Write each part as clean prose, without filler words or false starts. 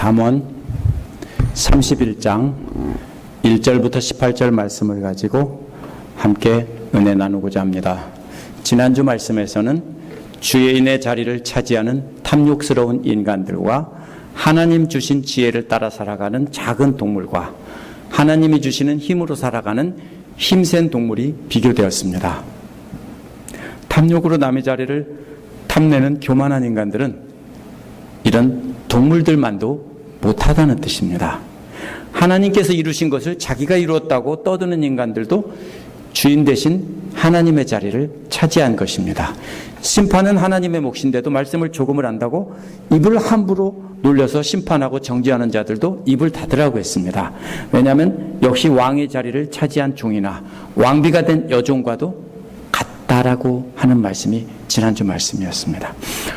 잠언 31장 1절부터 18절 말씀을 가지고 함께 은혜 나누고자 합니다. 지난주 말씀에서는 주인의 자리를 차지하는 탐욕스러운 인간들과 하나님 주신 지혜를 따라 살아가는 작은 동물과 하나님이 주시는 힘으로 살아가는 힘센 동물이 비교되었습니다. 탐욕으로 남의 자리를 탐내는 교만한 인간들은 이런 동물들만도 못하다는 뜻입니다. 하나님께서 이루신 것을 자기가 이루었다고 떠드는 인간들도 주인 대신 하나님의 자리를 차지한 것입니다. 심판은 하나님의 몫인데도 말씀을 조금을 안다고 입을 함부로 놀려서 심판하고 정죄하는 자들도 입을 닫으라고 했습니다. 왜냐하면 역시 왕의 자리를 차지한 종이나 왕비가 된 여종과도 같다라고 하는 말씀이 지난주 말씀이었습니다.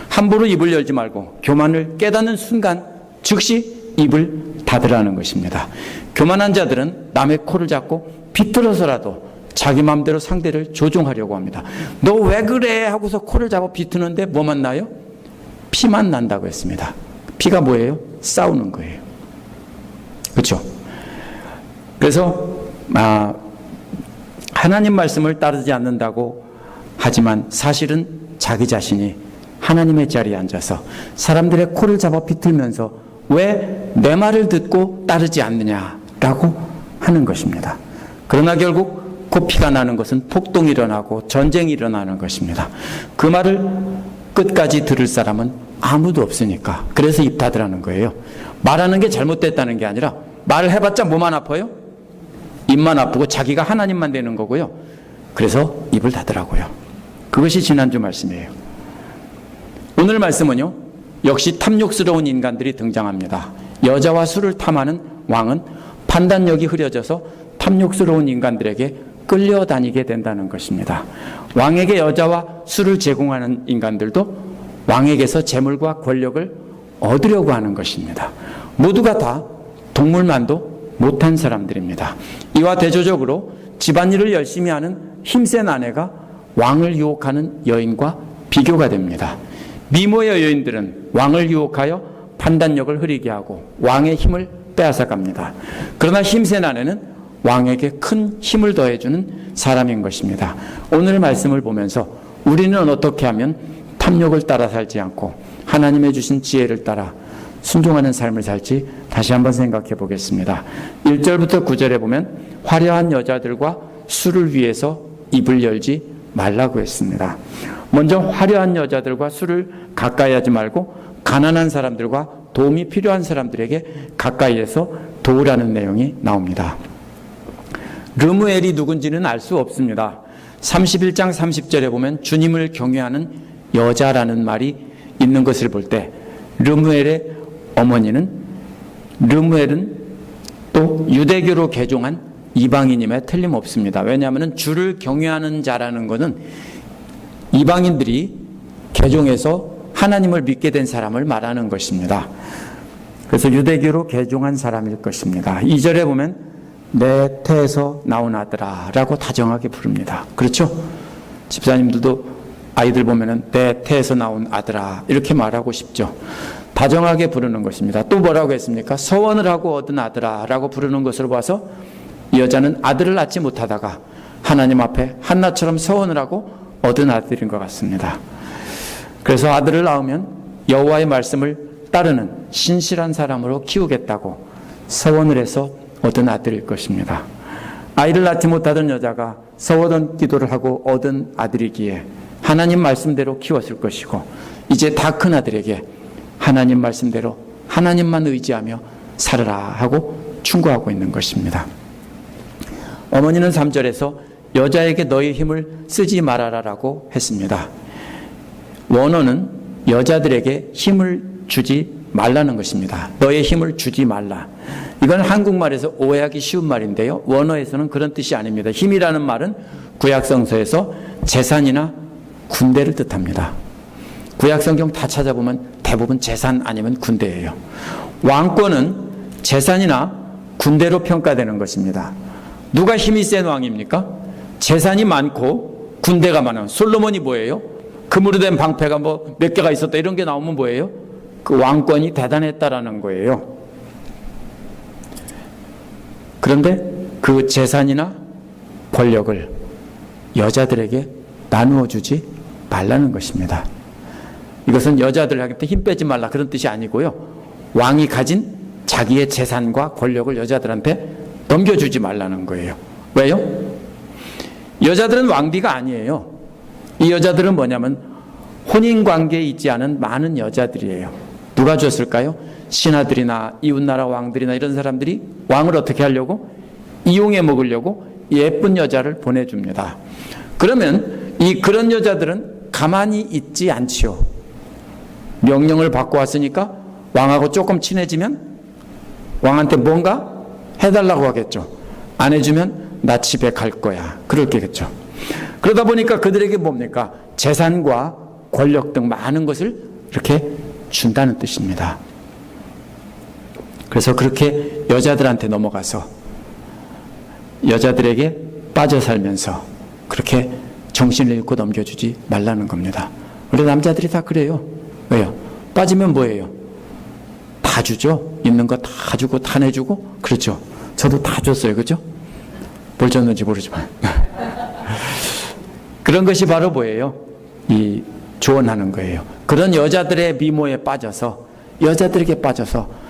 함부로 입을 열지 말고 교만을 깨닫는 순간 즉시 입을 닫으라는 것입니다. 교만한 자들은 남의 코를 잡고 비틀어서라도 자기 마음대로 상대를 조종하려고 합니다. 너 왜 그래 하고서 코를 잡아 비트는데 뭐만 나요? 피만 난다고 했습니다. 피가 뭐예요? 싸우는 거예요. 그렇죠? 그래서 하나님 말씀을 따르지 않는다고 하지만 사실은 자기 자신이 하나님의 자리에 앉아서 사람들의 코를 잡아 비틀면서 왜 내 말을 듣고 따르지 않느냐라고 하는 것입니다. 그러나 결국 코피가 나는 것은 폭동이 일어나고 전쟁이 일어나는 것입니다. 그 말을 끝까지 들을 사람은 아무도 없으니까 그래서 입 닫으라는 거예요. 말하는 게 잘못됐다는 게 아니라 말을 해봤자 뭐만 아파요? 입만 아프고 자기가 하나님만 되는 거고요. 그래서 입을 닫으라고요. 그것이 지난주 말씀이에요. 오늘 말씀은요, 역시 탐욕스러운 인간들이 등장합니다. 여자와 술을 탐하는 왕은 판단력이 흐려져서 탐욕스러운 인간들에게 끌려다니게 된다는 것입니다. 왕에게 여자와 술을 제공하는 인간들도 왕에게서 재물과 권력을 얻으려고 하는 것입니다. 모두가 다 동물만도 못한 사람들입니다. 이와 대조적으로 집안일을 열심히 하는 힘센 아내가 왕을 유혹하는 여인과 비교가 됩니다. 미모의 여인들은 왕을 유혹하여 판단력을 흐리게 하고 왕의 힘을 빼앗아갑니다. 그러나 힘센 아내는 왕에게 큰 힘을 더해주는 사람인 것입니다. 오늘 말씀을 보면서 우리는 어떻게 하면 탐욕을 따라 살지 않고 하나님의 주신 지혜를 따라 순종하는 삶을 살지 다시 한번 생각해 보겠습니다. 1절부터 9절에 보면 화려한 여자들과 술을 위해서 입을 열지 말라고 했습니다. 먼저 화려한 여자들과 술을 가까이 하지 말고 가난한 사람들과 도움이 필요한 사람들에게 가까이에서 도우라는 내용이 나옵니다. 르무엘이 누군지는 알 수 없습니다. 31장 30절에 보면 주님을 경외하는 여자라는 말이 있는 것을 볼 때 르무엘의 어머니는 르무엘은 또 유대교로 개종한 이방인임에 틀림없습니다. 왜냐하면 주를 경외하는 자라는 것은 이방인들이 개종해서 하나님을 믿게 된 사람을 말하는 것입니다. 그래서 유대교로 개종한 사람일 것입니다. 2절에 보면 내 태에서 나온 아들아 라고 다정하게 부릅니다. 그렇죠? 집사님들도 아이들 보면은 내 태에서 나온 아들아 이렇게 말하고 싶죠. 다정하게 부르는 것입니다. 또 뭐라고 했습니까? 서원을 하고 얻은 아들아 라고 부르는 것을 봐서 이 여자는 아들을 낳지 못하다가 하나님 앞에 한나처럼 서원을 하고 얻은 아들인 것 같습니다. 그래서 아들을 낳으면 여호와의 말씀을 따르는 신실한 사람으로 키우겠다고 서원을 해서 얻은 아들일 것입니다. 아이를 낳지 못하던 여자가 서원 기도를 하고 얻은 아들이기에 하나님 말씀대로 키웠을 것이고 이제 다 큰 아들에게 하나님 말씀대로 하나님만 의지하며 살아라 하고 충고하고 있는 것입니다. 어머니는 3절에서 여자에게 너의 힘을 쓰지 말아라라고 했습니다. 원어는 여자들에게 힘을 주지 말라는 것입니다. 너의 힘을 주지 말라. 이건 한국말에서 오해하기 쉬운 말인데요. 원어에서는 그런 뜻이 아닙니다. 힘이라는 말은 구약성서에서 재산이나 군대를 뜻합니다. 구약성경 다 찾아보면 대부분 재산 아니면 군대예요. 왕권은 재산이나 군대로 평가되는 것입니다. 누가 힘이 센 왕입니까? 재산이 많고 군대가 많은 솔로몬이 뭐예요? 금으로 된 방패가 뭐 몇 개가 있었다 이런 게 나오면 뭐예요? 그 왕권이 대단했다라는 거예요. 그런데 그 재산이나 권력을 여자들에게 나누어 주지 말라는 것입니다. 이것은 여자들한테 힘 빼지 말라 그런 뜻이 아니고요. 왕이 가진 자기의 재산과 권력을 여자들한테 넘겨주지 말라는 거예요. 왜요? 여자들은 왕비가 아니에요. 이 여자들은 뭐냐면 혼인관계에 있지 않은 많은 여자들이에요. 누가 줬을까요? 신하들이나 이웃나라 왕들이나 이런 사람들이 왕을 어떻게 하려고? 이용해 먹으려고 예쁜 여자를 보내줍니다. 그러면 그런 여자들은 가만히 있지 않지요. 명령을 받고 왔으니까 왕하고 조금 친해지면 왕한테 뭔가 해달라고 하겠죠. 안 해주면 나 집에 갈 거야. 그렇겠죠. 그러다 보니까 그들에게 뭡니까? 재산과 권력 등 많은 것을 이렇게 준다는 뜻입니다. 그래서 그렇게 여자들한테 넘어가서 여자들에게 빠져 살면서 그렇게 정신을 잃고 넘겨주지 말라는 겁니다. 우리 남자들이 다 그래요. 왜요? 빠지면 뭐예요? 다 주죠. 있는 거 다 주고 다 내주고. 그렇죠. 저도 다 줬어요. 그렇죠? 뭘 줬는지 모르지만 그런 것이 바로 뭐예요? 이 조언하는 거예요. 그런 여자들의 미모에 빠져서 여자들에게 빠져서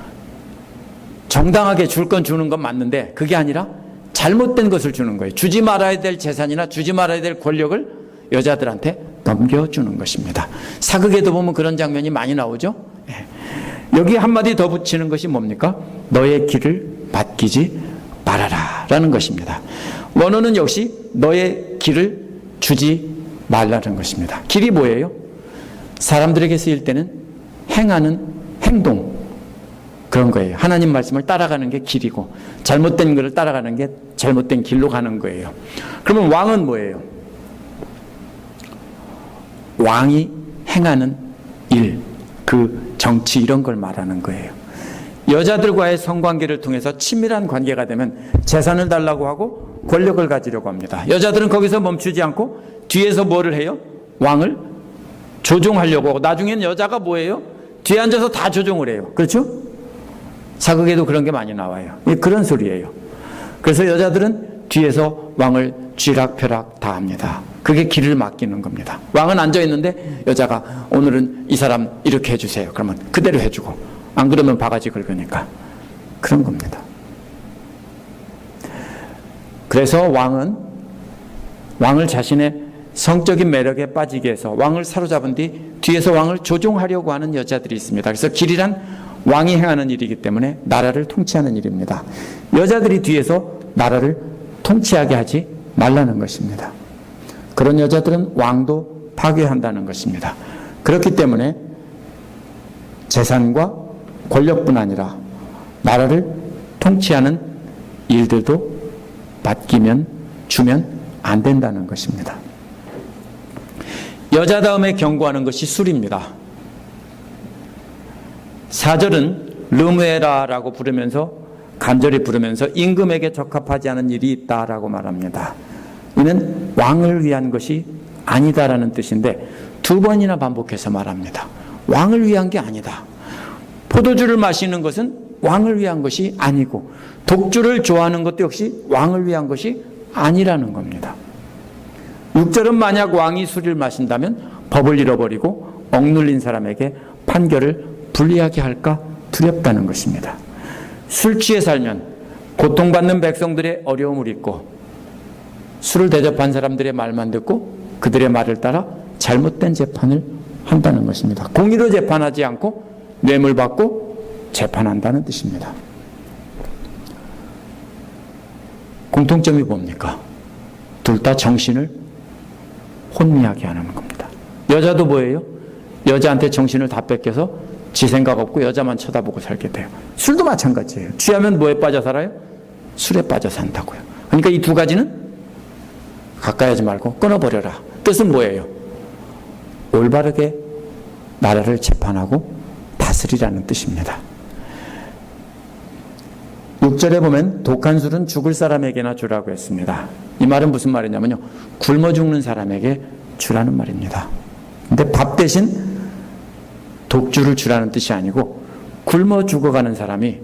정당하게 줄 건 주는 건 맞는데 그게 아니라 잘못된 것을 주는 거예요. 주지 말아야 될 재산이나 주지 말아야 될 권력을 여자들한테 넘겨주는 것입니다. 사극에도 보면 그런 장면이 많이 나오죠. 여기 한마디 더 붙이는 것이 뭡니까? 너의 길을 맡기지 말아라 라는 것입니다. 원어는 역시 너의 길을 주지 말라는 것입니다. 길이 뭐예요? 사람들에게 쓰일 때는 행하는 행동, 그런 거예요. 하나님 말씀을 따라가는 게 길이고 잘못된 것을 따라가는 게 잘못된 길로 가는 거예요. 그러면 왕은 뭐예요? 왕이 행하는 일, 그 정치 이런 걸 말하는 거예요. 여자들과의 성관계를 통해서 친밀한 관계가 되면 재산을 달라고 하고 권력을 가지려고 합니다. 여자들은 거기서 멈추지 않고 뒤에서 뭐를 해요? 왕을 조종하려고 하고 나중에는 여자가 뭐예요? 뒤에 앉아서 다 조종을 해요. 그렇죠? 사극에도 그런 게 많이 나와요. 그런 소리예요. 그래서 여자들은 뒤에서 왕을 쥐락펴락 다 합니다. 그게 길을 맡기는 겁니다. 왕은 앉아있는데 여자가 오늘은 이 사람 이렇게 해주세요. 그러면 그대로 해주고 안 그러면 바가지 긁으니까 그런 겁니다. 그래서 왕을 자신의 성적인 매력에 빠지게 해서 왕을 사로잡은 뒤 뒤에서 왕을 조종하려고 하는 여자들이 있습니다. 그래서 길이란 왕이 행하는 일이기 때문에 나라를 통치하는 일입니다. 여자들이 뒤에서 나라를 통치하게 하지 말라는 것입니다. 그런 여자들은 왕도 파괴한다는 것입니다. 그렇기 때문에 재산과 권력뿐 아니라 나라를 통치하는 일들도 주면 안 된다는 것입니다. 여자다움에 경고하는 것이 술입니다. 4절은 르무에라라고 간절히 부르면서 임금에게 적합하지 않은 일이 있다라고 말합니다. 이는 왕을 위한 것이 아니다라는 뜻인데 두 번이나 반복해서 말합니다. 왕을 위한 게 아니다. 포도주를 마시는 것은 왕을 위한 것이 아니고 독주를 좋아하는 것도 역시 왕을 위한 것이 아니라는 겁니다. 6절은 만약 왕이 술을 마신다면 법을 잃어버리고 억눌린 사람에게 판결을 불리하게 할까 두렵다는 것입니다. 술 취해 살면 고통받는 백성들의 어려움을 잊고 술을 대접한 사람들의 말만 듣고 그들의 말을 따라 잘못된 재판을 한다는 것입니다. 공의로 재판하지 않고 뇌물 받고 재판한다는 뜻입니다. 공통점이 뭡니까? 둘 다 정신을 혼미하게 하는 겁니다. 여자도 뭐예요? 여자한테 정신을 다 뺏겨서 지 생각 없고 여자만 쳐다보고 살게 돼요. 술도 마찬가지예요. 취하면 뭐에 빠져 살아요? 술에 빠져 산다고요. 그러니까 이 두 가지는 가까이 하지 말고 끊어버려라. 뜻은 뭐예요? 올바르게 나라를 재판하고 다스리라는 뜻입니다. 6절에 보면 독한 술은 죽을 사람에게나 주라고 했습니다. 이 말은 무슨 말이냐면요, 굶어 죽는 사람에게 주라는 말입니다. 근데 밥 대신 독주를 주라는 뜻이 아니고 굶어 죽어가는 사람이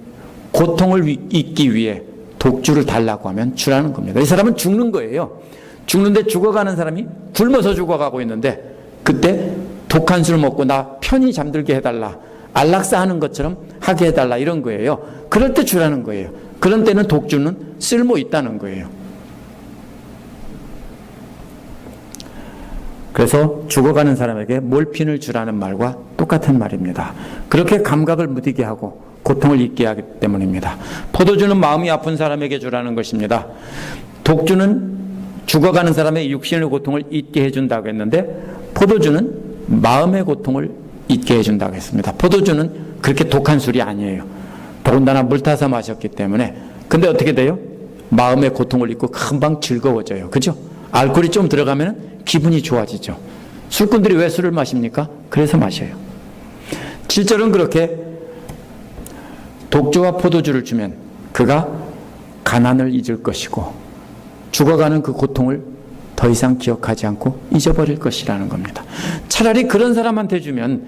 고통을 잊기 위해 독주를 달라고 하면 주라는 겁니다. 이 사람은 죽는 거예요. 죽는데 죽어가는 사람이 굶어서 죽어가고 있는데 그때 독한 술 먹고 나 편히 잠들게 해달라, 안락사 하는 것처럼 하게 해달라, 이런 거예요. 그럴 때 주라는 거예요. 그런 때는 독주는 쓸모 있다는 거예요. 그래서 죽어가는 사람에게 몰핀을 주라는 말과 똑같은 말입니다. 그렇게 감각을 무디게 하고 고통을 잊게 하기 때문입니다. 포도주는 마음이 아픈 사람에게 주라는 것입니다. 독주는 죽어가는 사람의 육신의 고통을 잊게 해준다고 했는데 포도주는 마음의 고통을 잊게 해준다고 했습니다. 포도주는 그렇게 독한 술이 아니에요. 더군다나 물 타서 마셨기 때문에. 근데 어떻게 돼요? 마음의 고통을 잊고 금방 즐거워져요. 그죠? 알코올이 좀 들어가면 기분이 좋아지죠. 술꾼들이 왜 술을 마십니까? 그래서 마셔요. 7절은 그렇게 독주와 포도주를 주면 그가 가난을 잊을 것이고 죽어가는 그 고통을 더 이상 기억하지 않고 잊어버릴 것이라는 겁니다. 차라리 그런 사람한테 주면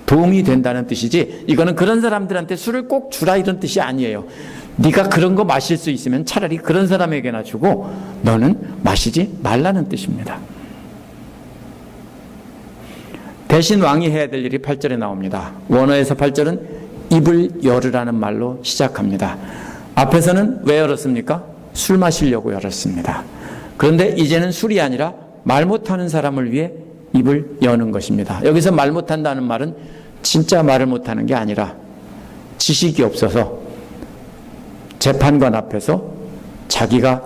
도움이 된다는 뜻이지, 이거는 그런 사람들한테 술을 꼭 주라 이런 뜻이 아니에요. 네가 그런 거 마실 수 있으면 차라리 그런 사람에게나 주고 너는 마시지 말라는 뜻입니다. 대신 왕이 해야 될 일이 8절에 나옵니다. 원어에서 8절은 입을 열으라는 말로 시작합니다. 앞에서는 왜 열었습니까? 술 마시려고 열었습니다. 그런데 이제는 술이 아니라 말 못하는 사람을 위해 입을 여는 것입니다. 여기서 말 못한다는 말은 진짜 말을 못하는 게 아니라 지식이 없어서 재판관 앞에서 자기가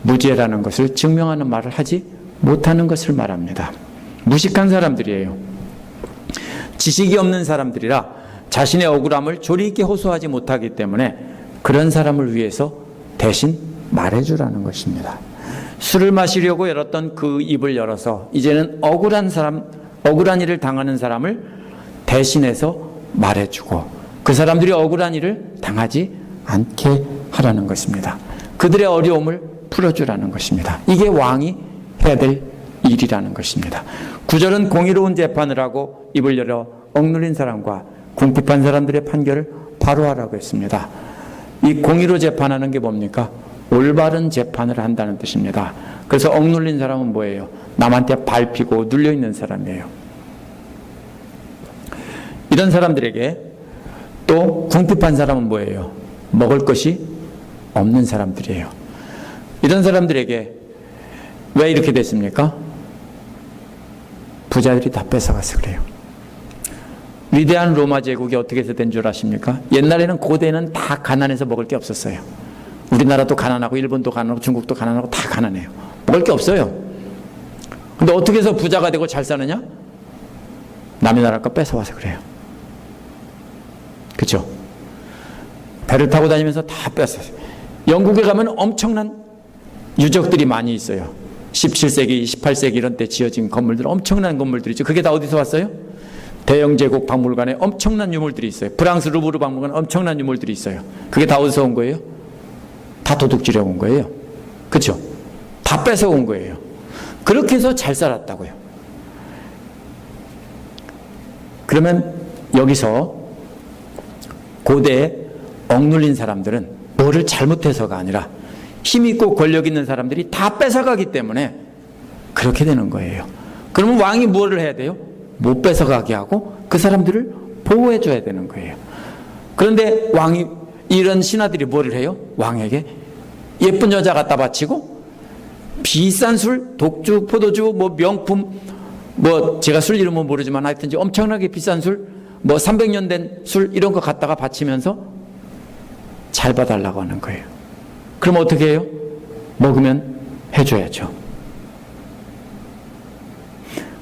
무죄라는 것을 증명하는 말을 하지 못하는 것을 말합니다. 무식한 사람들이에요. 지식이 없는 사람들이라 자신의 억울함을 조리 있게 호소하지 못하기 때문에 그런 사람을 위해서 대신 말해주라는 것입니다. 술을 마시려고 열었던 그 입을 열어서 이제는 억울한 일을 당하는 사람을 대신해서 말해주고 그 사람들이 억울한 일을 당하지 않게 하라는 것입니다. 그들의 어려움을 풀어주라는 것입니다. 이게 왕이 해야 될 일이라는 것입니다. 9절은 공의로운 재판을 하고 입을 열어 억눌린 사람과 궁핍한 사람들의 판결을 바로 하라고 했습니다. 이 공의로 재판하는 게 뭡니까? 올바른 재판을 한다는 뜻입니다. 그래서 억눌린 사람은 뭐예요? 남한테 밟히고 눌려있는 사람이에요. 이런 사람들에게 또 궁핍한 사람은 뭐예요? 먹을 것이 없는 사람들이에요. 이런 사람들에게 왜 이렇게 됐습니까? 부자들이 다 뺏어가서 그래요. 위대한 로마 제국이 어떻게 해서 된 줄 아십니까? 옛날에는 고대는 다 가난해서 먹을 게 없었어요. 우리나라도 가난하고 일본도 가난하고 중국도 가난하고 다 가난해요. 먹을 게 없어요. 근데 어떻게 해서 부자가 되고 잘 사느냐? 남의 나라 거 뺏어와서 그래요. 그죠? 배를 타고 다니면서 다 뺏었어요. 영국에 가면 엄청난 유적들이 많이 있어요. 17세기, 18세기 이런 때 지어진 건물들, 엄청난 건물들이죠. 그게 다 어디서 왔어요? 대영 제국 박물관에 엄청난 유물들이 있어요. 프랑스 루브르 박물관에 엄청난 유물들이 있어요. 그게 다 어디서 온 거예요? 다 도둑질해 온 거예요. 그렇죠? 다 뺏어온 거예요. 그렇게 해서 잘 살았다고요. 그러면 여기서 고대에 억눌린 사람들은 뭐를 잘못해서가 아니라 힘있고 권력 있는 사람들이 다 뺏어가기 때문에 그렇게 되는 거예요. 그러면 왕이 뭐를 해야 돼요? 못 뺏어가게 하고 그 사람들을 보호해 줘야 되는 거예요. 그런데 왕이, 이런 신하들이 뭐를 해요? 왕에게 예쁜 여자 갖다 바치고 비싼 술, 독주, 포도주, 뭐 명품, 뭐 제가 술 이름은 모르지만 하여튼 엄청나게 비싼 술, 뭐 300년 된 술 이런 거 갖다가 바치면서 잘 봐달라고 하는 거예요. 그럼 어떻게 해요? 먹으면 해줘야죠.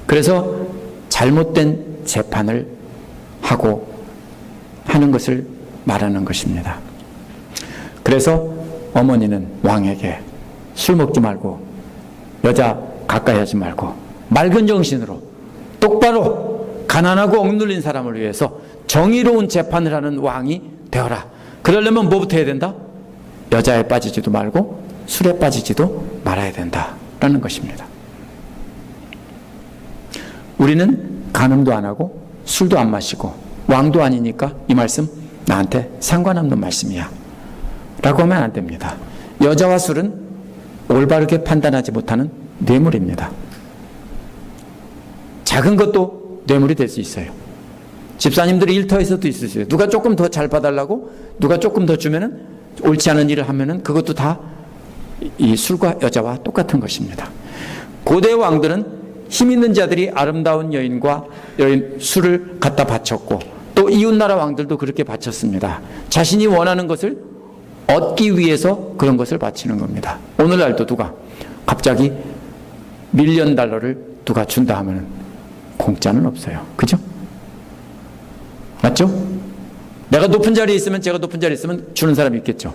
그래서 잘못된 재판을 하고 하는 것을 말하는 것입니다. 그래서 어머니는 왕에게 술 먹지 말고 여자 가까이 하지 말고 맑은 정신으로 똑바로 가난하고 억눌린 사람을 위해서 정의로운 재판을 하는 왕이 되어라. 그러려면 뭐부터 해야 된다? 여자에 빠지지도 말고 술에 빠지지도 말아야 된다라는 것입니다. 우리는 간음도 안 하고 술도 안 마시고 왕도 아니니까 이 말씀 나한테 상관없는 말씀이야 라고 하면 안 됩니다. 여자와 술은 올바르게 판단하지 못하는 뇌물입니다. 작은 것도 뇌물이 될 수 있어요. 집사님들이 일터에서도 있으세요. 누가 조금 더 잘 봐달라고 누가 조금 더 주면은 옳지 않은 일을 하면은 그것도 다 이 술과 여자와 똑같은 것입니다. 고대 왕들은 힘 있는 자들이 아름다운 여인과 술을 갖다 바쳤고 또 이웃나라 왕들도 그렇게 바쳤습니다. 자신이 원하는 것을 얻기 위해서 그런 것을 바치는 겁니다. 오늘날도 누가 갑자기 $1,000,000를 누가 준다 하면 공짜는 없어요. 그죠? 맞죠? 내가 높은 자리에 있으면 제가 높은 자리에 있으면 주는 사람이 있겠죠.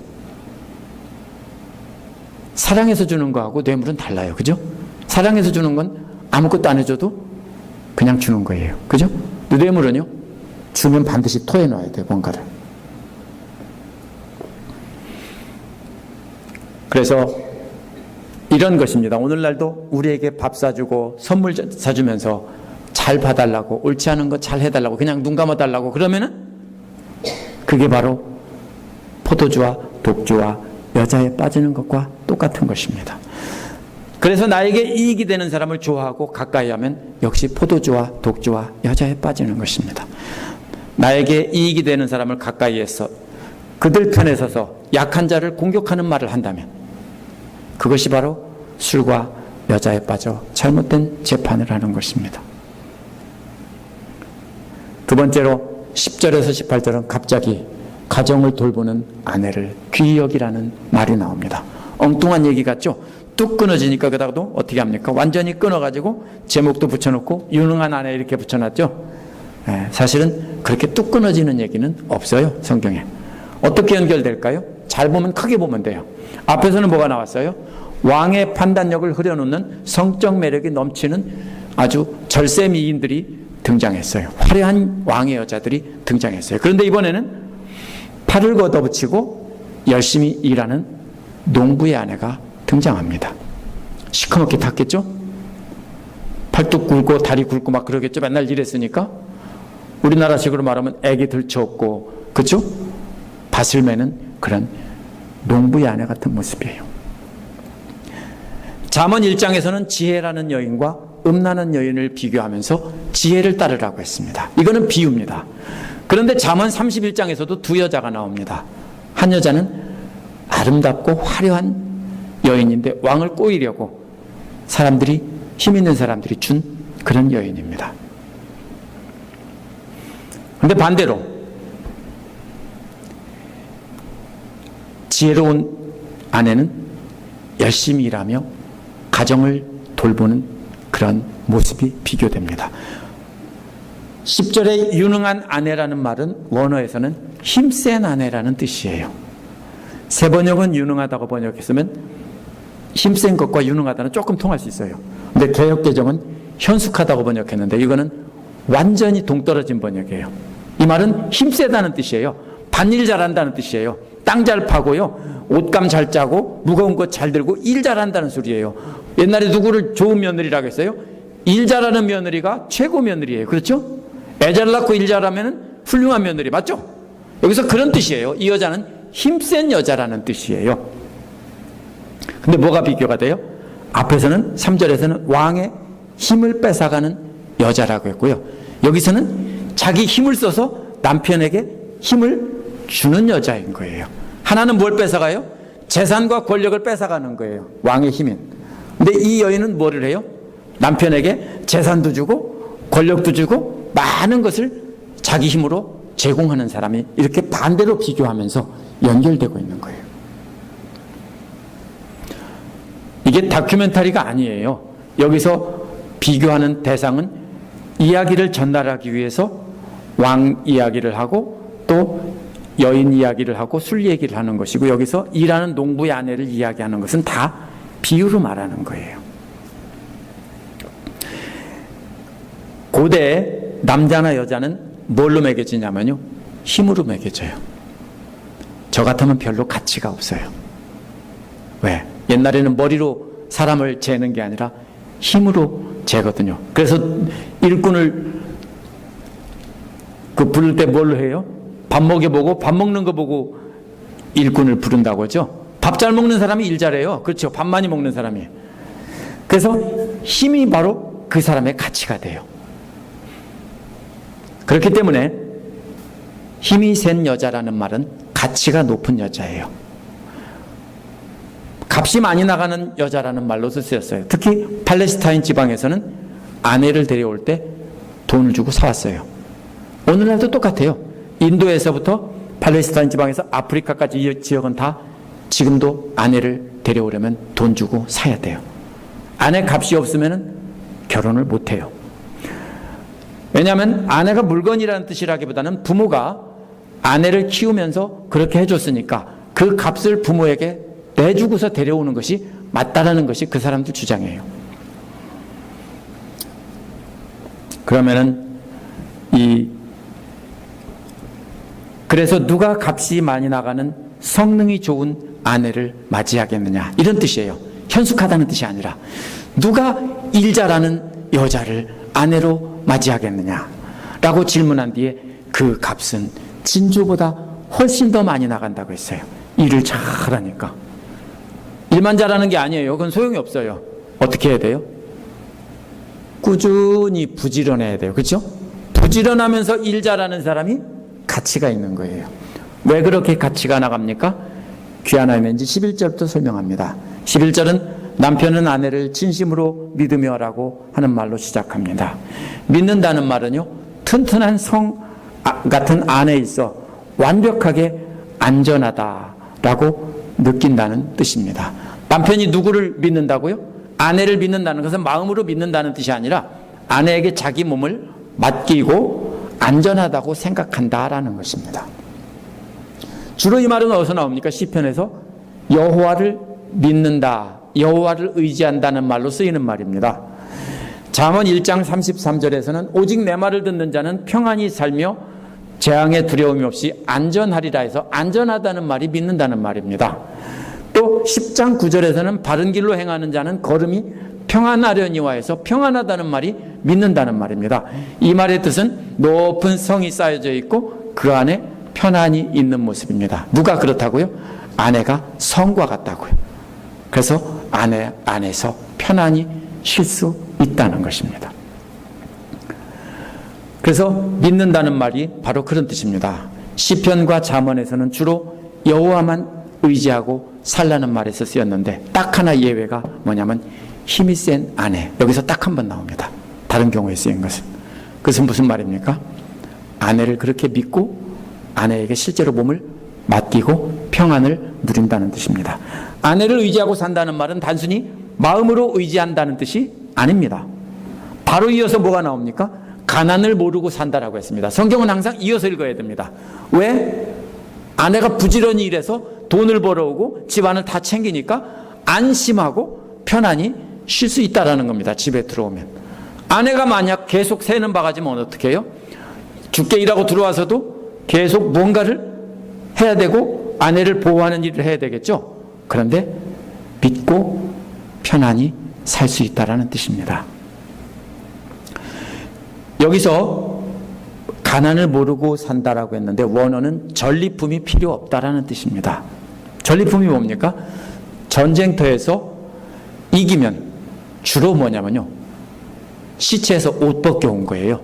사랑해서 주는 거하고 뇌물은 달라요. 그죠? 사랑해서 주는 건 아무것도 안 해줘도 그냥 주는 거예요. 그죠? 뇌물은요, 주면 반드시 토해놔야 돼요. 뭔가를. 그래서 이런 것입니다. 오늘날도 우리에게 밥 사주고 선물 사주면서 잘 봐달라고, 옳지 않은 거 잘 해달라고, 그냥 눈 감아달라고 그러면은 그게 바로 포도주와 독주와 여자에 빠지는 것과 똑같은 것입니다. 그래서 나에게 이익이 되는 사람을 좋아하고 가까이 하면 역시 포도주와 독주와 여자에 빠지는 것입니다. 나에게 이익이 되는 사람을 가까이 해서 그들 편에 서서 약한 자를 공격하는 말을 한다면 그것이 바로 술과 여자에 빠져 잘못된 재판을 하는 것입니다. 두 번째로 10절에서 18절은 갑자기 가정을 돌보는 아내를 귀히 여기라는 말이 나옵니다. 엉뚱한 얘기 같죠? 뚝 끊어지니까 그다가도 어떻게 합니까? 완전히 끊어가지고 제목도 붙여놓고 유능한 아내 이렇게 붙여놨죠? 사실은 그렇게 뚝 끊어지는 얘기는 없어요. 성경에. 어떻게 연결될까요? 잘 보면 크게 보면 돼요. 앞에서는 뭐가 나왔어요? 왕의 판단력을 흐려놓는 성적 매력이 넘치는 아주 절세 미인들이 등장했어요. 화려한 왕의 여자들이 등장했어요. 그런데 이번에는 팔을 걷어붙이고 열심히 일하는 농부의 아내가 등장합니다. 시커멓게 탔겠죠? 팔뚝 굵고 다리 굵고 막 그러겠죠? 맨날 일했으니까. 우리나라식으로 말하면 애기 들쳐없고, 그렇죠? 밭을 매는 그런 농부의 아내 같은 모습이에요. 잠언 1장에서는 지혜라는 여인과 음란한 여인을 비교하면서 지혜를 따르라고 했습니다. 이거는 비유입니다. 그런데 잠언 31장에서도 두 여자가 나옵니다. 한 여자는 아름답고 화려한 여인인데 왕을 꼬이려고 사람들이, 힘 있는 사람들이 준 그런 여인입니다. 그런데 반대로 지혜로운 아내는 열심히 일하며 가정을 돌보는 그런 모습이 비교됩니다. 10절에 유능한 아내라는 말은 원어에서는 힘센 아내라는 뜻이에요. 새 번역은 유능하다고 번역했으면 힘센 것과 유능하다는 조금 통할 수 있어요. 근데 개역개정은 현숙하다고 번역했는데 이거는 완전히 동떨어진 번역이에요. 이 말은 힘세다는 뜻이에요. 밭일 잘한다는 뜻이에요. 땅 잘 파고요, 옷감 잘 짜고 무거운 것 잘 들고 일 잘한다는 소리예요. 옛날에 누구를 좋은 며느리라고 했어요? 일 잘하는 며느리가 최고 며느리예요. 그렇죠? 애 잘 낳고 일 잘하면 훌륭한 며느리, 맞죠? 여기서 그런 뜻이에요. 이 여자는 힘센 여자라는 뜻이에요. 근데 뭐가 비교가 돼요? 앞에서는 3절에서는 왕의 힘을 뺏어가는 여자라고 했고요, 여기서는 자기 힘을 써서 남편에게 힘을 주는 여자인 거예요. 하나는 뭘 뺏어가요? 재산과 권력을 뺏어가는 거예요. 왕의 힘인. 근데 이 여인은 뭐를 해요? 남편에게 재산도 주고 권력도 주고 많은 것을 자기 힘으로 제공하는 사람이 이렇게 반대로 비교하면서 연결되고 있는 거예요. 이게 다큐멘터리가 아니에요. 여기서 비교하는 대상은 이야기를 전달하기 위해서 왕 이야기를 하고 또 여인 이야기를 하고 술 얘기를 하는 것이고, 여기서 일하는 농부의 아내를 이야기하는 것은 다 비유로 말하는 거예요. 고대 남자나 여자는 뭘로 매겨지냐면요, 힘으로 매겨져요. 저 같으면 별로 가치가 없어요. 왜? 옛날에는 머리로 사람을 재는 게 아니라 힘으로 재거든요. 그래서 일꾼을 부를 때 뭘로 해요? 밥 먹여보고 밥 먹는 거 보고 일꾼을 부른다고 하죠. 밥 잘 먹는 사람이 일 잘해요. 그렇죠. 밥 많이 먹는 사람이. 그래서 힘이 바로 그 사람의 가치가 돼요. 그렇기 때문에 힘이 센 여자라는 말은 가치가 높은 여자예요. 값이 많이 나가는 여자라는 말로도 쓰였어요. 특히 팔레스타인 지방에서는 아내를 데려올 때 돈을 주고 사왔어요. 오늘날도 똑같아요. 인도에서부터 팔레스타인 지방에서 아프리카까지 이 지역은 다 지금도 아내를 데려오려면 돈 주고 사야 돼요. 아내 값이 없으면 결혼을 못 해요. 왜냐하면 아내가 물건이라는 뜻이라기보다는 부모가 아내를 키우면서 그렇게 해줬으니까 그 값을 부모에게 내주고서 데려오는 것이 맞다라는 것이 그 사람들 주장이에요. 그러면은 그래서 누가 값이 많이 나가는 성능이 좋은 아내를 맞이하겠느냐 이런 뜻이에요. 현숙하다는 뜻이 아니라 누가 일 잘하는 여자를 아내로 맞이하겠느냐 라고 질문한 뒤에 그 값은 진주보다 훨씬 더 많이 나간다고 했어요. 일을 잘하니까. 일만 잘하는 게 아니에요. 그건 소용이 없어요. 어떻게 해야 돼요? 꾸준히 부지런해야 돼요. 그렇죠? 부지런하면서 일 잘하는 사람이 가치가 있는 거예요. 왜 그렇게 가치가 나갑니까? 귀하나이는지 11절부터 설명합니다. 11절은 남편은 아내를 진심으로 믿으며라고 하는 말로 시작합니다. 믿는다는 말은요, 튼튼한 성 같은 안에 있어 완벽하게 안전하다라고 느낀다는 뜻입니다. 남편이 누구를 믿는다고요? 아내를 믿는다는 것은 마음으로 믿는다는 뜻이 아니라 아내에게 자기 몸을 맡기고 안전하다고 생각한다라는 것입니다. 주로 이 말은 어디서 나옵니까? 시편에서 여호와를 믿는다, 여호와를 의지한다는 말로 쓰이는 말입니다. 잠언 1장 33절에서는 오직 내 말을 듣는 자는 평안히 살며 재앙의 두려움이 없이 안전하리라 해서 안전하다는 말이 믿는다는 말입니다. 또 10장 9절에서는 바른 길로 행하는 자는 걸음이 평안하려니와 해서 평안하다는 말이 믿는다는 말입니다. 이 말의 뜻은 높은 성이 쌓여져 있고 그 안에 편안히 있는 모습입니다. 누가 그렇다고요? 아내가 성과 같다고요. 그래서 아내 안에서 편안히 쉴 수 있다는 것입니다. 그래서 믿는다는 말이 바로 그런 뜻입니다. 시편과 잠언에서는 주로 여호와만 의지하고 살라는 말에서 쓰였는데 딱 하나 예외가 뭐냐면 힘이 센 아내, 여기서 딱 한 번 나옵니다. 다른 경우에 쓰인 것은. 그것은 무슨 말입니까? 아내를 그렇게 믿고 아내에게 실제로 몸을 맡기고 평안을 누린다는 뜻입니다. 아내를 의지하고 산다는 말은 단순히 마음으로 의지한다는 뜻이 아닙니다. 바로 이어서 뭐가 나옵니까? 가난을 모르고 산다라고 했습니다. 성경은 항상 이어서 읽어야 됩니다. 왜? 아내가 부지런히 일해서 돈을 벌어오고 집안을 다 챙기니까 안심하고 편안히 쉴 수 있다라는 겁니다. 집에 들어오면. 아내가 만약 계속 새는 바가지면 어떻게 해요? 죽게 일하고 들어와서도 계속 뭔가를 해야 되고 아내를 보호하는 일을 해야 되겠죠. 그런데 믿고 편안히 살 수 있다라는 뜻입니다. 여기서 가난을 모르고 산다라고 했는데 원어는 전리품이 필요 없다라는 뜻입니다. 전리품이 뭡니까? 전쟁터에서 이기면 주로 뭐냐면요, 시체에서 옷 벗겨온 거예요.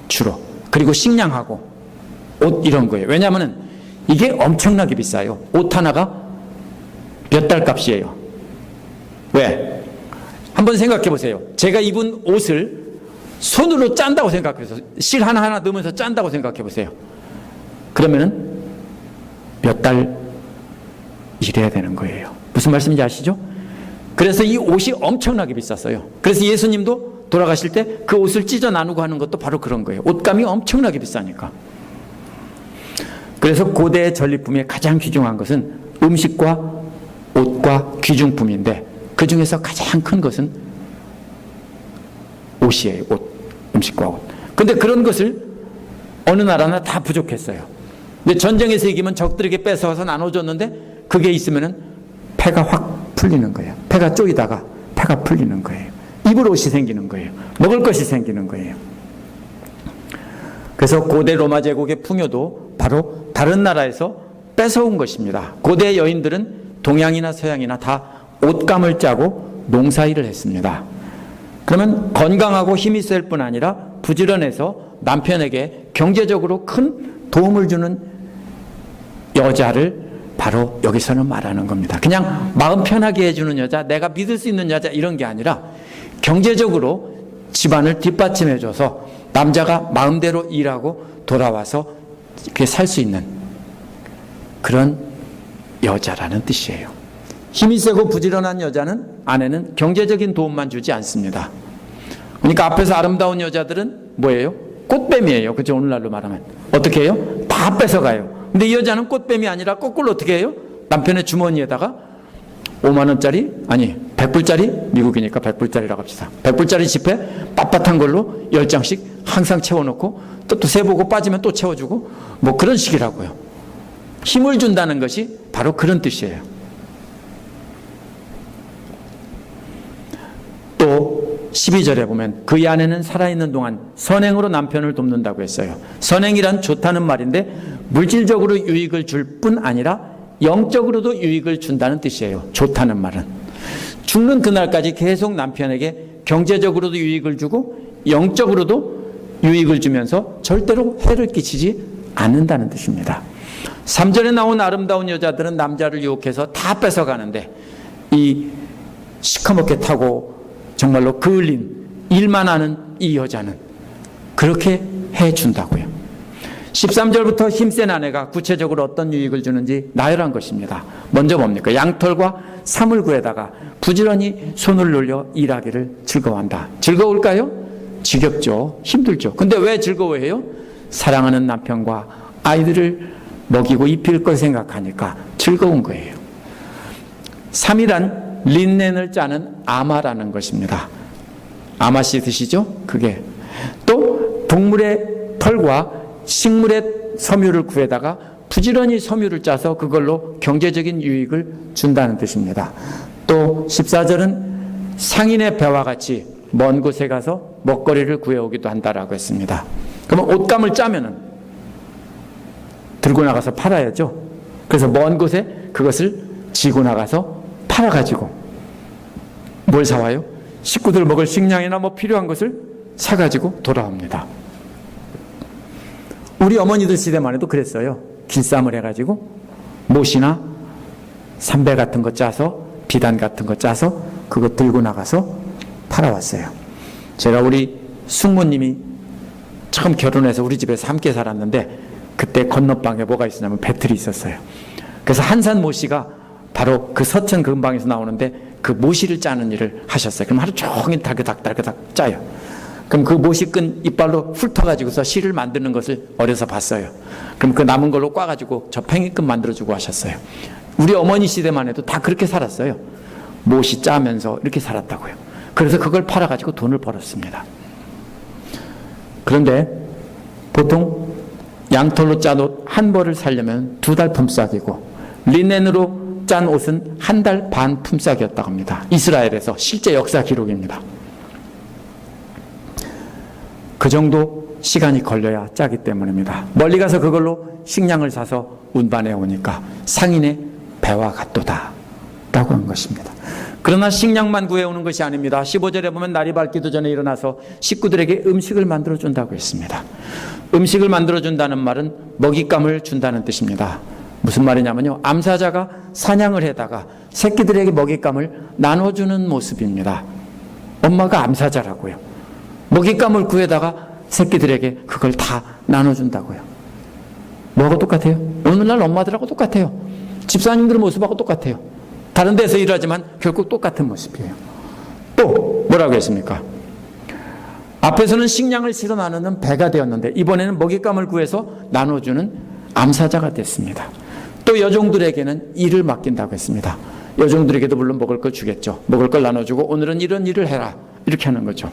주로. 그리고 식량하고 옷 이런 거예요. 왜냐하면 이게 엄청나게 비싸요. 옷 하나가 몇 달 값이에요. 왜? 한번 생각해 보세요. 제가 입은 옷을 손으로 짠다고 생각해서 실 하나하나 넣으면서 짠다고 생각해 보세요. 그러면은 몇 달 일해야 되는 거예요. 무슨 말씀인지 아시죠? 그래서 이 옷이 엄청나게 비쌌어요. 그래서 예수님도 돌아가실 때 그 옷을 찢어 나누고 하는 것도 바로 그런 거예요. 옷감이 엄청나게 비싸니까. 그래서 고대의 전리품의 가장 귀중한 것은 음식과 옷과 귀중품인데 그 중에서 가장 큰 것은 옷이에요. 옷, 음식과 옷. 근데 그런 것을 어느 나라나 다 부족했어요. 근데 전쟁에서 이기면 적들에게 뺏어와서 나눠줬는데 그게 있으면은 폐가 확 풀리는 거예요. 폐가 쪼이다가 폐가 풀리는 거예요. 입을 옷이 생기는 거예요. 먹을 것이 생기는 거예요. 그래서 고대 로마 제국의 풍요도 바로 다른 나라에서 뺏어온 것입니다. 고대 여인들은 동양이나 서양이나 다 옷감을 짜고 농사일을 했습니다. 그러면 건강하고 힘이 셀 뿐 아니라 부지런해서 남편에게 경제적으로 큰 도움을 주는 여자를 바로 여기서는 말하는 겁니다. 그냥 마음 편하게 해주는 여자, 내가 믿을 수 있는 여자, 이런 게 아니라 경제적으로 집안을 뒷받침해줘서 남자가 마음대로 일하고 돌아와서 이렇게 살 수 있는 그런 여자라는 뜻이에요. 힘이 세고 부지런한 여자는, 아내는 경제적인 도움만 주지 않습니다. 그러니까 앞에서 아름다운 여자들은 뭐예요? 꽃뱀이에요. 그렇죠? 오늘날로 말하면 어떻게 해요? 다 뺏어가요. 근데 이 여자는 꽃뱀이 아니라 거꾸로 어떻게 해요? 남편의 주머니에다가 5만 원짜리, 아니 100불짜리, 미국이니까 100불짜리라고 합시다. 100불짜리 지폐 빳빳한 걸로 10장씩 항상 채워놓고 또 세보고 빠지면 또 채워주고, 뭐 그런 식이라고요. 힘을 준다는 것이 바로 그런 뜻이에요. 또 12절에 보면 그의 아내는 살아있는 동안 선행으로 남편을 돕는다고 했어요. 선행이란 좋다는 말인데 물질적으로 유익을 줄 뿐 아니라 영적으로도 유익을 준다는 뜻이에요. 좋다는 말은 죽는 그날까지 계속 남편에게 경제적으로도 유익을 주고 영적으로도 유익을 주면서 절대로 해를 끼치지 않는다는 뜻입니다. 3절에 나온 아름다운 여자들은 남자를 유혹해서 다 뺏어가는데 이 시커멓게 타고 정말로 그을린 일만 하는 이 여자는 그렇게 해준다고요. 13절부터 힘센 아내가 구체적으로 어떤 유익을 주는지 나열한 것입니다. 먼저 뭡니까? 양털과 사물구에다가 부지런히 손을 놀려 일하기를 즐거워한다. 즐거울까요? 지겹죠. 힘들죠. 근데 왜 즐거워해요? 사랑하는 남편과 아이들을 먹이고 입힐 걸 생각하니까 즐거운 거예요. 3이란 린넨을 짜는 아마라는 것입니다. 아마씨 드시죠? 그게 또 동물의 털과 식물의 섬유를 구해다가 부지런히 섬유를 짜서 그걸로 경제적인 유익을 준다는 뜻입니다. 또 14절은 상인의 배와 같이 먼 곳에 가서 먹거리를 구해오기도 한다라고 했습니다. 그러면 옷감을 짜면은 들고 나가서 팔아야죠. 그래서 먼 곳에 그것을 지고 나가서 팔아가지고 뭘 사와요? 식구들 먹을 식량이나 뭐 필요한 것을 사가지고 돌아옵니다. 우리 어머니들 시대만 해도 그랬어요. 길쌈을 해가지고 못이나 삼배 같은 거 짜서 비단 같은 거 짜서 그거 들고 나가서 팔아왔어요. 제가 우리 숙모님이 처음 결혼해서 우리 집에서 함께 살았는데 그때 건너방에 뭐가 있었냐면 배틀이 있었어요. 그래서 한산 모씨가 바로 그 서천 근방에서 나오는데 그 모시를 짜는 일을 하셨어요. 그럼 하루 종일 달그닥 짜요. 그럼 그 모시끈 이빨로 훑어가지고서 실을 만드는 것을 어려서 봤어요. 그럼 그 남은 걸로 꽈가지고 저 팽이끈 만들어주고 하셨어요. 우리 어머니 시대만 해도 다 그렇게 살았어요. 모시 짜면서 이렇게 살았다고요. 그래서 그걸 팔아가지고 돈을 벌었습니다. 그런데 보통 양털로 짠 옷 한 벌을 사려면 2달 품삯이고 리넨으로 짠 옷은 1달 반 품삯이었다고 합니다. 이스라엘에서 실제 역사 기록입니다. 그 정도 시간이 걸려야 짜기 때문입니다. 멀리 가서 그걸로 식량을 사서 운반해 오니까 상인의 배와 같도다 라고 한 것입니다. 그러나 식량만 구해오는 것이 아닙니다. 15절에 보면 날이 밝기도 전에 일어나서 식구들에게 음식을 만들어준다고 했습니다. 음식을 만들어준다는 말은 먹잇감을 준다는 뜻입니다. 무슨 말이냐면요, 암사자가 사냥을 해다가 새끼들에게 먹잇감을 나눠주는 모습입니다. 엄마가 암사자라고요. 먹잇감을 구해다가 새끼들에게 그걸 다 나눠준다고요. 뭐하고 똑같아요? 오늘날 엄마들하고 똑같아요. 집사님들 모습하고 똑같아요. 다른 데서 일하지만 결국 똑같은 모습이에요. 또 뭐라고 했습니까? 앞에서는 식량을 실어 나누는 배가 되었는데 이번에는 먹잇감을 구해서 나눠주는 암사자가 됐습니다. 또 여종들에게는 일을 맡긴다고 했습니다. 여종들에게도 물론 먹을 걸 주겠죠. 먹을 걸 나눠주고 오늘은 이런 일을 해라 이렇게 하는 거죠.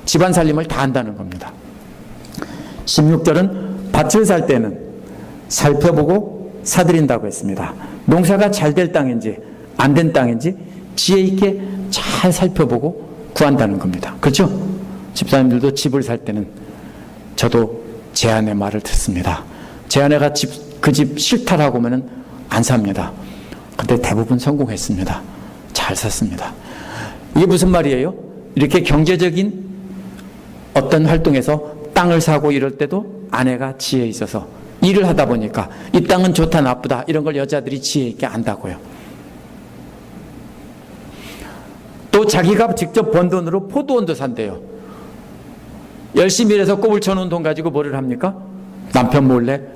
집안 살림을 다 한다는 겁니다. 16절은 밭을 살 때는 살펴보고 사들인다고 했습니다. 농사가 잘 될 땅인지 안 된 땅인지 지혜 있게 잘 살펴보고 구한다는 겁니다. 그렇죠? 집사님들도 집을 살 때는 저도 제 아내 말을 듣습니다. 제 아내가 집 그 집 싫다라고 하면은 안 삽니다. 근데 대부분 성공했습니다. 잘 샀습니다. 이게 무슨 말이에요? 이렇게 경제적인 어떤 활동에서 땅을 사고 이럴 때도 아내가 지혜 있어서 일을 하다 보니까 이 땅은 좋다 나쁘다 이런 걸 여자들이 지혜 있게 안다고요. 또 자기가 직접 번 돈으로 포도원도 산대요. 열심히 일해서 꼽을 쳐놓은 돈 가지고 뭐를 합니까? 남편 몰래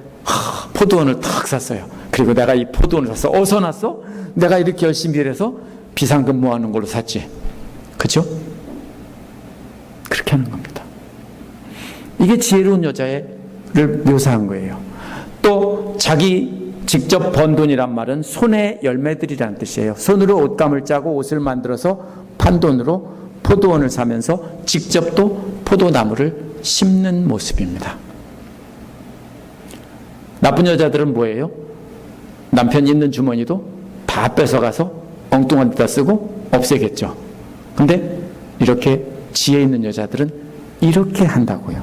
포도원을 탁 샀어요. 그리고 내가 이 포도원을 샀어. 어디서 났어? 내가 이렇게 열심히 일해서 비상금 모아놓은 걸로 샀지. 그죠? 그렇게 하는 겁니다. 이게 지혜로운 여자를 묘사한 거예요. 또 자기 직접 번 돈이란 말은 손의 열매들이라는 뜻이에요. 손으로 옷감을 짜고 옷을 만들어서 판 돈으로 포도원을 사면서 직접 또 포도나무를 심는 모습입니다. 나쁜 여자들은 뭐예요? 남편 있는 주머니도 다 뺏어가서 엉뚱한 데다 쓰고 없애겠죠. 근데 이렇게 지혜 있는 여자들은 이렇게 한다고요.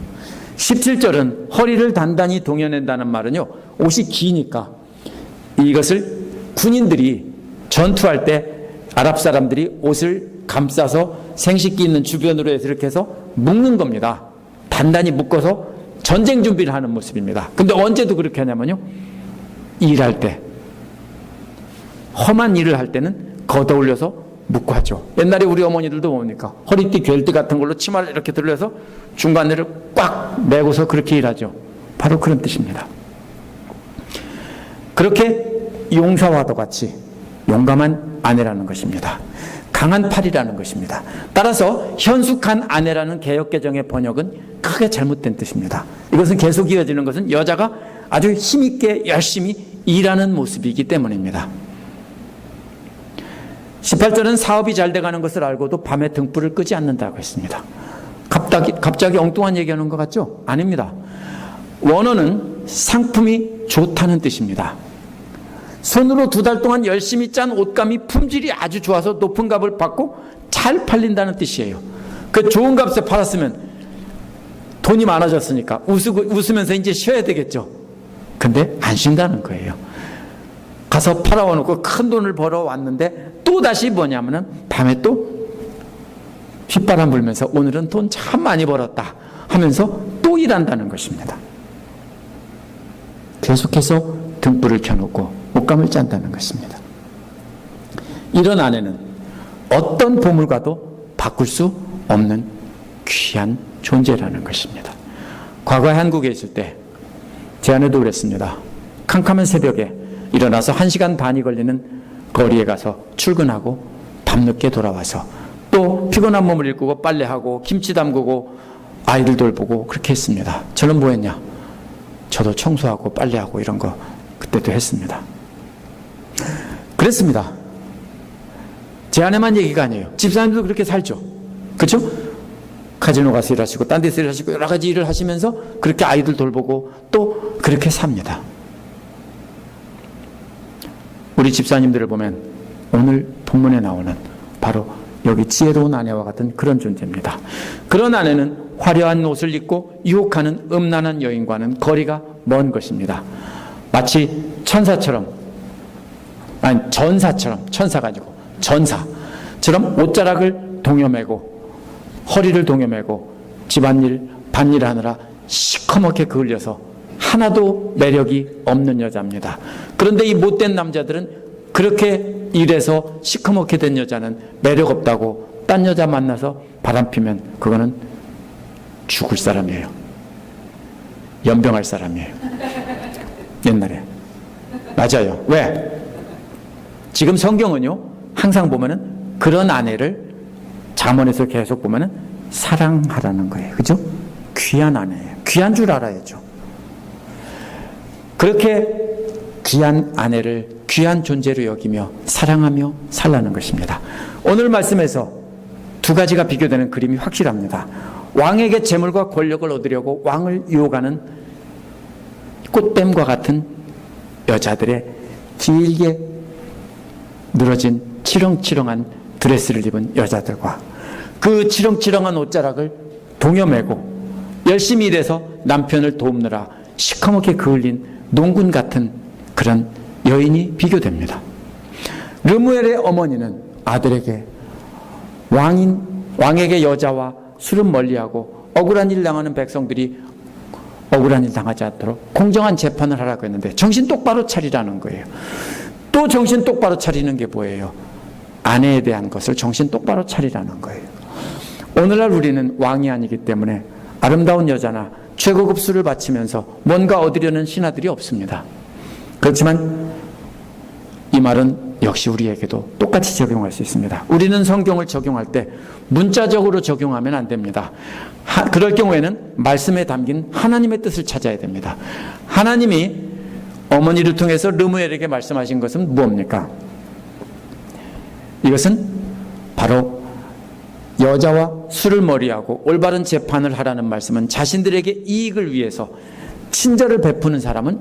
17절은 허리를 단단히 동여낸다는 말은요, 옷이 기니까 이것을 군인들이 전투할 때 아랍 사람들이 옷을 감싸서 생식기 있는 주변으로 해서 이렇게 해서 묶는 겁니다. 단단히 묶어서 전쟁 준비를 하는 모습입니다. 근데 언제도 그렇게 하냐면요, 일할 때, 험한 일을 할 때는 걷어올려서 묶고 하죠. 옛날에 우리 어머니들도 뭡니까? 허리띠, 괴일띠 같은 걸로 치마를 이렇게 들려서 중간에를 꽉 메고서 그렇게 일하죠. 바로 그런 뜻입니다. 그렇게 용사와도 같이 용감한 아내라는 것입니다. 강한 팔이라는 것입니다. 따라서 현숙한 아내라는 개역개정의 번역은 크게 잘못된 뜻입니다. 이것은 계속 이어지는 것은 여자가 아주 힘있게 열심히 일하는 모습이기 때문입니다. 18절은 사업이 잘 돼가는 것을 알고도 밤에 등불을 끄지 않는다고 했습니다. 갑자기 엉뚱한 얘기하는 것 같죠? 아닙니다. 원어는 상품이 좋다는 뜻입니다. 손으로 2달 동안 열심히 짠 옷감이 품질이 아주 좋아서 높은 값을 받고 잘 팔린다는 뜻이에요. 그 좋은 값에 팔았으면 돈이 많아졌으니까 웃으면서 이제 쉬어야 되겠죠. 근데 안 쉰다는 거예요. 가서 팔아와 놓고 큰 돈을 벌어왔는데 또 다시 뭐냐면은 밤에 또 휘바람 불면서 오늘은 돈 참 많이 벌었다 하면서 또 일한다는 것입니다. 계속해서 등불을 켜놓고 옷감을 짠다는 것입니다. 이런 아내는 어떤 보물과도 바꿀 수 없는 귀한 존재라는 것입니다. 과거에 한국에 있을 때 제 아내도 그랬습니다. 캄캄한 새벽에 일어나서 1시간 반이 걸리는 거리에 가서 출근하고 밤늦게 돌아와서 또 피곤한 몸을 일구고 빨래하고 김치 담그고 아이들 돌보고 그렇게 했습니다. 저는 뭐 했냐? 저도 청소하고 빨래하고 이런 거 그때도 했습니다. 그랬습니다. 제 아내만 얘기가 아니에요. 집사님도 그렇게 살죠. 그렇죠? 카지노 가서 일하시고 딴 데서 일하시고 여러 가지 일을 하시면서 그렇게 아이들 돌보고 또 그렇게 삽니다. 우리 집사님들을 보면 오늘 본문에 나오는 바로 여기 지혜로운 아내와 같은 그런 존재입니다. 그런 아내는 화려한 옷을 입고 유혹하는 음란한 여인과는 거리가 먼 것입니다. 마치 천사처럼, 아니 전사처럼, 천사가 아니고 전사처럼 옷자락을 동여매고 허리를 동여매고 집안일, 밭일을 하느라 시커멓게 그을려서 하나도 매력이 없는 여자입니다. 그런데 이 못된 남자들은 그렇게 일해서 시커멓게 된 여자는 매력 없다고 딴 여자 만나서 바람피면 그거는 죽을 사람이에요. 연병할 사람이에요. 옛날에. 맞아요. 왜? 지금 성경은요, 항상 보면은 그런 아내를 잠언에서 계속 보면은 사랑하라는 거예요. 그죠? 귀한 아내예요. 귀한 줄 알아야죠. 그렇게 귀한 아내를 귀한 존재로 여기며 사랑하며 살라는 것입니다. 오늘 말씀에서 2가지가 비교되는 그림이 확실합니다. 왕에게 재물과 권력을 얻으려고 왕을 유혹하는 꽃뱀과 같은 여자들의 길게 늘어진 치렁치렁한 드레스를 입은 여자들과 그 치렁치렁한 옷자락을 동여매고 열심히 일해서 남편을 돕느라 시커멓게 그을린 농군 같은 그런 여인이 비교됩니다. 르무엘의 어머니는 아들에게 왕에게 여자와 술은 멀리하고 억울한 일 당하는 백성들이 억울한 일 당하지 않도록 공정한 재판을 하라고 했는데 정신 똑바로 차리라는 거예요. 또 정신 똑바로 차리는 게 뭐예요? 아내에 대한 것을 정신 똑바로 차리라는 거예요. 오늘날 우리는 왕이 아니기 때문에 아름다운 여자나 최고급 술을 바치면서 뭔가 얻으려는 신하들이 없습니다. 그렇지만 이 말은 역시 우리에게도 똑같이 적용할 수 있습니다. 우리는 성경을 적용할 때 문자적으로 적용하면 안 됩니다. 그럴 경우에는 말씀에 담긴 하나님의 뜻을 찾아야 됩니다. 하나님이 어머니를 통해서 르무엘에게 말씀하신 것은 무엇입니까? 이것은 바로 여자와 술을 멀리하고 올바른 재판을 하라는 말씀은 자신들에게 이익을 위해서 친절을 베푸는 사람은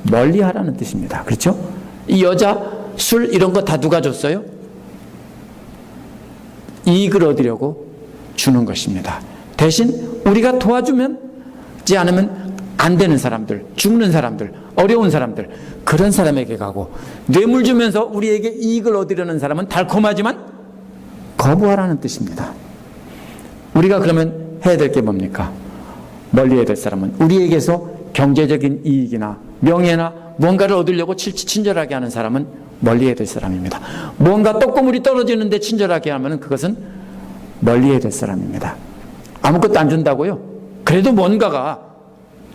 멀리하라는 뜻입니다. 그렇죠? 이 여자, 술 이런 거 다 누가 줬어요? 이익을 얻으려고 주는 것입니다. 대신 우리가 도와주지 않으면 안 되는 사람들, 죽는 사람들, 어려운 사람들, 그런 사람에게 가고, 뇌물 주면서 우리에게 이익을 얻으려는 사람은 달콤하지만 거부하라는 뜻입니다. 우리가 그러면 해야 될 게 뭡니까? 멀리해야 될 사람은 우리에게서 경제적인 이익이나 명예나 뭔가를 얻으려고 친절하게 하는 사람은 멀리해야 될 사람입니다. 뭔가 떡고물이 떨어지는데 친절하게 하면 그것은 멀리해야 될 사람입니다. 아무것도 안 준다고요? 그래도 뭔가가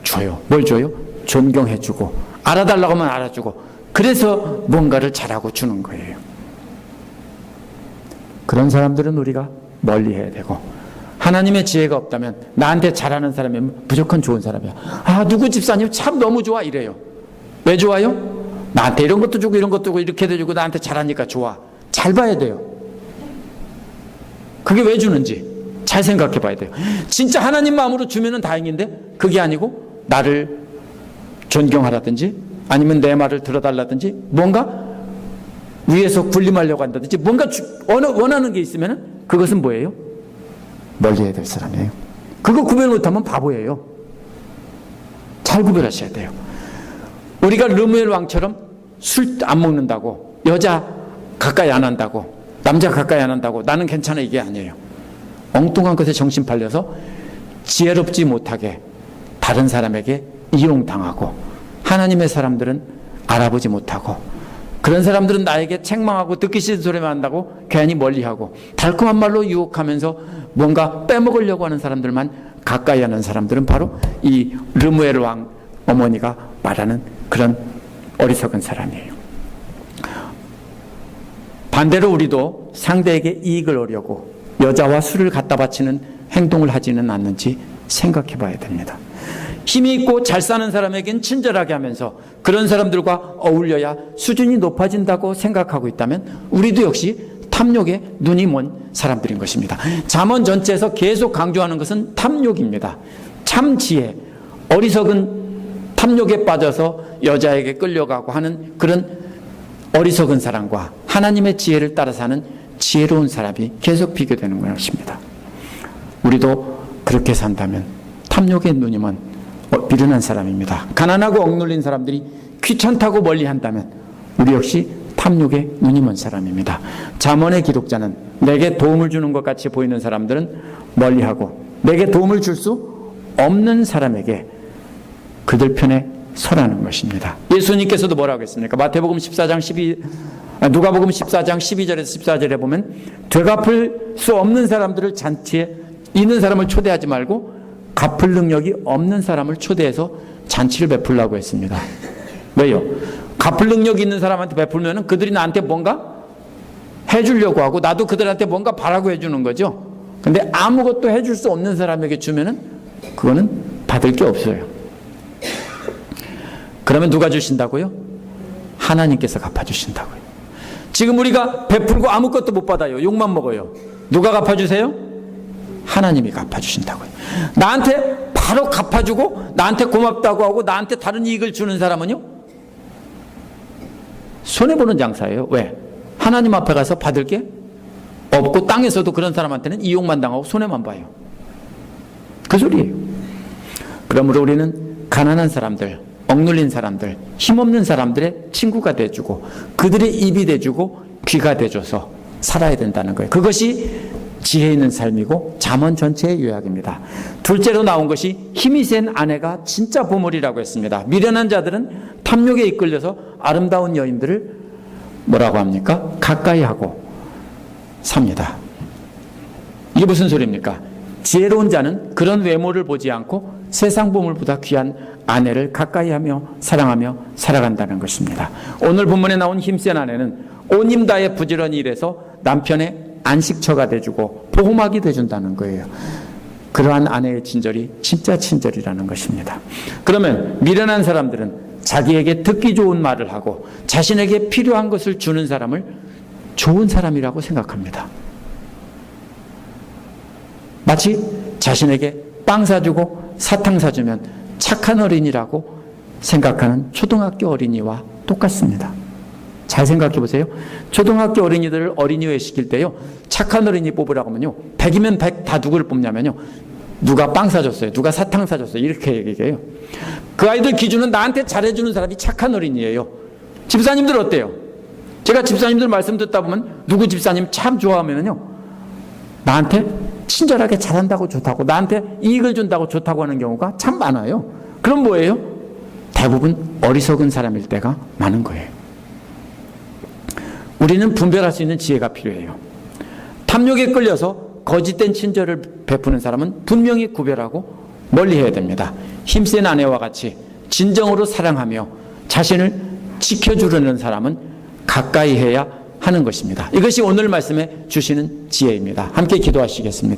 줘요. 뭘 줘요? 존경해주고 알아달라고 하면 알아주고, 그래서 뭔가를 잘하고 주는 거예요. 그런 사람들은 우리가 멀리해야 되고, 하나님의 지혜가 없다면 나한테 잘하는 사람이면 무조건 좋은 사람이야. 아, 누구 집사님 참 너무 좋아 이래요. 왜 좋아요? 나한테 이런 것도 주고 이런 것도 주고 이렇게도 주고 나한테 잘하니까 좋아. 잘 봐야 돼요. 그게 왜 주는지 잘 생각해 봐야 돼요. 진짜 하나님 마음으로 주면은 다행인데, 그게 아니고 나를 존경하라든지 아니면 내 말을 들어달라든지 뭔가 위에서 군림하려고 한다든지 뭔가 원하는 게 있으면 그것은 뭐예요? 멀리해야 될 사람이에요. 그거 구별 못하면 바보예요. 잘 구별하셔야 돼요. 우리가 르무엘 왕처럼 술 안 먹는다고, 여자 가까이 안 한다고, 남자 가까이 안 한다고 나는 괜찮아 이게 아니에요. 엉뚱한 것에 정신 팔려서 지혜롭지 못하게 다른 사람에게 이용당하고, 하나님의 사람들은 알아보지 못하고, 그런 사람들은 나에게 책망하고 듣기 싫은 소리만 한다고 괜히 멀리하고, 달콤한 말로 유혹하면서 뭔가 빼먹으려고 하는 사람들만 가까이 하는 사람들은 바로 이 르무엘 왕 어머니가 말하는 그런 어리석은 사람이에요. 반대로 우리도 상대에게 이익을 얻으려고 여자와 술을 갖다 바치는 행동을 하지는 않는지 생각해 봐야 됩니다. 힘이 있고 잘 사는 사람에겐 친절하게 하면서 그런 사람들과 어울려야 수준이 높아진다고 생각하고 있다면 우리도 역시 탐욕에 눈이 먼 사람들인 것입니다. 잠언 전체에서 계속 강조하는 것은 탐욕입니다. 참 지혜, 어리석은 탐욕에 빠져서 여자에게 끌려가고 하는 그런 어리석은 사람과 하나님의 지혜를 따라 사는 지혜로운 사람이 계속 비교되는 것입니다. 우리도 그렇게 산다면 탐욕에 눈이 먼 미련한 사람입니다. 가난하고 억눌린 사람들이 귀찮다고 멀리한다면 우리 역시 탐욕에 눈이 먼 사람입니다. 잠언의 기록자는 내게 도움을 주는 것 같이 보이는 사람들은 멀리하고, 내게 도움을 줄 수 없는 사람에게 그들 편에 서라는 것입니다. 예수님께서도 뭐라고 했습니까? 마태복음 14장 누가복음 14장 12절에서 14절에 보면 되갚을 수 없는 사람들을 잔치에 있는 사람을 초대하지 말고 갚을 능력이 없는 사람을 초대해서 잔치를 베풀라고 했습니다. 왜요? 갚을 능력이 있는 사람한테 베풀면 그들이 나한테 뭔가 해주려고 하고 나도 그들한테 뭔가 바라고 해주는 거죠. 근데 아무것도 해줄 수 없는 사람에게 주면은 그거는 받을 게 없어요. 그러면 누가 주신다고요? 하나님께서 갚아주신다고요. 지금 우리가 베풀고 아무것도 못 받아요. 욕만 먹어요. 누가 갚아주세요? 하나님이 갚아주신다고요. 나한테 바로 갚아주고 나한테 고맙다고 하고 나한테 다른 이익을 주는 사람은요, 손해보는 장사예요. 왜? 하나님 앞에 가서 받을 게 없고 땅에서도 그런 사람한테는 이용만 당하고 손해만 봐요. 그 소리예요. 그러므로 우리는 가난한 사람들, 억눌린 사람들, 힘없는 사람들의 친구가 돼주고 그들의 입이 돼주고 귀가 돼줘서 살아야 된다는 거예요. 그것이 지혜 있는 삶이고 잠언 전체의 요약입니다. 둘째로 나온 것이 힘이 센 아내가 진짜 보물이라고 했습니다. 미련한 자들은 탐욕에 이끌려서 아름다운 여인들을 뭐라고 합니까? 가까이 하고 삽니다. 이게 무슨 소리입니까? 지혜로운 자는 그런 외모를 보지 않고 세상 보물보다 귀한 아내를 가까이 하며 사랑하며 살아간다는 것입니다. 오늘 본문에 나온 힘센 아내는 온 힘 다해 부지런히 일해서 남편의 안식처가 돼주고 보호막이 돼준다는 거예요. 그러한 아내의 친절이 진짜 친절이라는 것입니다. 그러면 미련한 사람들은 자기에게 듣기 좋은 말을 하고 자신에게 필요한 것을 주는 사람을 좋은 사람이라고 생각합니다. 마치 자신에게 빵 사주고 사탕 사주면 착한 어린이라고 생각하는 초등학교 어린이와 똑같습니다. 잘 생각해 보세요. 초등학교 어린이들을 어린이회 시킬 때요, 착한 어린이 뽑으라고 하면요, 100이면 100 다 누구를 뽑냐면요, 누가 빵 사줬어요, 누가 사탕 사줬어요, 이렇게 얘기해요. 그 아이들 기준은 나한테 잘해주는 사람이 착한 어린이에요. 집사님들 어때요? 제가 집사님들 말씀 듣다 보면 누구 집사님 참 좋아하면요, 나한테 친절하게 잘한다고 좋다고, 나한테 이익을 준다고 좋다고 하는 경우가 참 많아요. 그럼 뭐예요? 대부분 어리석은 사람일 때가 많은 거예요. 우리는 분별할 수 있는 지혜가 필요해요. 탐욕에 끌려서 거짓된 친절을 베푸는 사람은 분명히 구별하고 멀리해야 됩니다. 힘센 아내와 같이 진정으로 사랑하며 자신을 지켜주려는 사람은 가까이 해야 하는 것입니다. 이것이 오늘 말씀에 주시는 지혜입니다. 함께 기도하시겠습니다.